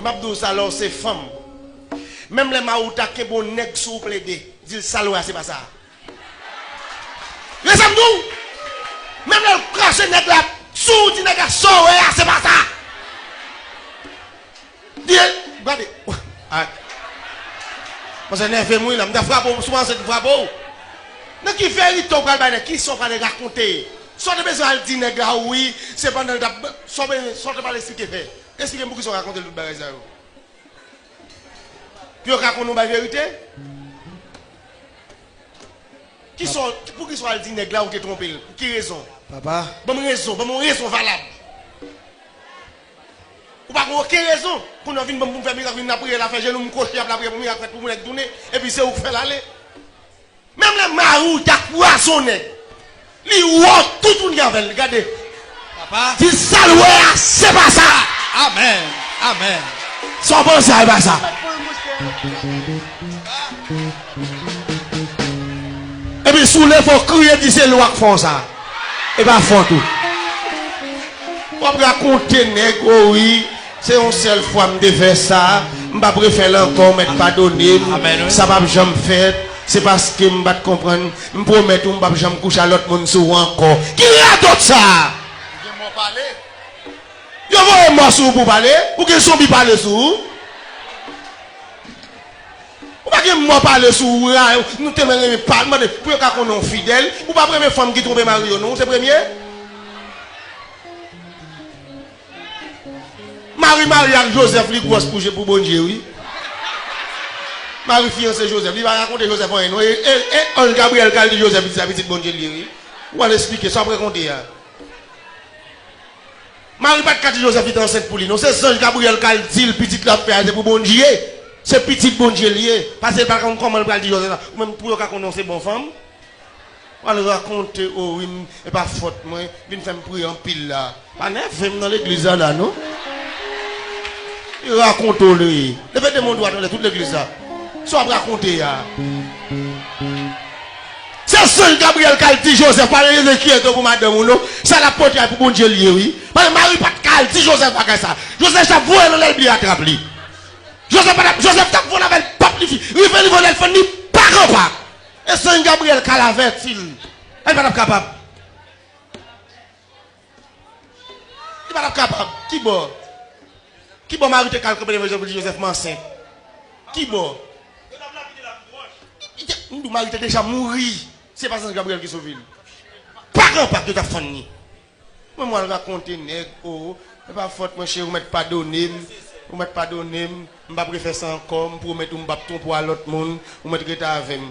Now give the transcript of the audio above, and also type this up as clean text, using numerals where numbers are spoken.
Babdou alors c'est femme. Même les maouta qui bon nèg sous plaider, dit saloua c'est pas ça. Les amdou. Même le cracher nèg la sous dit nèg sowe c'est pas ça. Dis regardez. Parce que nerveux moi là, me frappe souvent cette frappe. Mais qui fait les top qui sont pas les raconter. Soit de besoin de dire nèg oui, c'est pendant soit pas l'expliquer fait. Expliquez-moi qui sont raconter le bagage ça. Puis on raconte la vérité. Qui sont pour qui soit le dire nèg là ou qui tromper pour qui raison? Papa. Bonne raison valable. Ou pas aucune raison pour nous venir pour faire miracle na prier la faire je nous cocher la prier pour miracle pour nous tourner et puis c'est où faire l'aller. Même les marou t'a poissonné. Li ou tout le monde regardez. Papa. Dis saloué c'est pas ça. Amen. Amen. Sans penser à pas ça. Et puis sous les faut crier dit c'est loi qui font ça. Et pas font tout. On raconter nèg oui, c'est une seule fois me faire ça, m'pa préférer encore mettre pardonner. Ça va jamais faire. C'est parce que m'pa comprendre, me promet ou m'pa jamais coucher à l'autre monde sous encore. Qui raconte ça? Je m'en parler. Yo voyez moi sous pour parler ou que son bi parler sous? Ou pas que moi parler sous nous te même pas demander pour qu'on est fidèle ou pas première femme qui trompe mari non, c'est premier? Marie avec Joseph, lui, grosse couche pour bon Dieu, oui. Marie fiancé Joseph, il va raconter Joseph en nous. Et Gabriel qui dit Joseph, il dit petit bon Dieu, oui. Ou aller expliquer, ça après raconter. Marie pas de Joseph, il est enceinte pour lui. Non, c'est Ange Gabriel qui dit le petit la fait, c'est pour bon Dieu. C'est petit bon Dieu lié. Parce que par contre, comment il va dire Joseph, même pour qu'on c'est bonne femme. On va raconter, oh oui, et pas faute, moi, je viens faire prier en pile là. Pas neuf, dans l'église là, non? Il raconte lui. Le fait de mon droit dans toute l'église là. Soit raconter. C'est seul Gabriel qui dit Joseph, pas les qui est pour madame ou non. C'est la porte pour bon Dieu lié, oui. Parce que Marie pas de dit Joseph pas ça. Joseph t'a volé dans l'église attrape lui. Joseph t'a volé avec le pape lui. Il fait le voler, il fait ni pas. Et c'est Gabriel qui l'a averti. Elle n'est pas capable. Il n'est pas capable. Qui bon? Qui bon Marie te calque pour Joseph Mansin? Qui bon? Marie te déjà mourir. C'est pas ça Gabriel qui sauve. Pas grand pas que tu as fini. Moi je raconte nèg oh, c'est pas faute mon cher, vous m'êtes pardonné. Vous m'êtes pardonné, je ne vais pas faire ça encore pour mettre un bâton pour l'autre monde, vous m'êtes avec moi.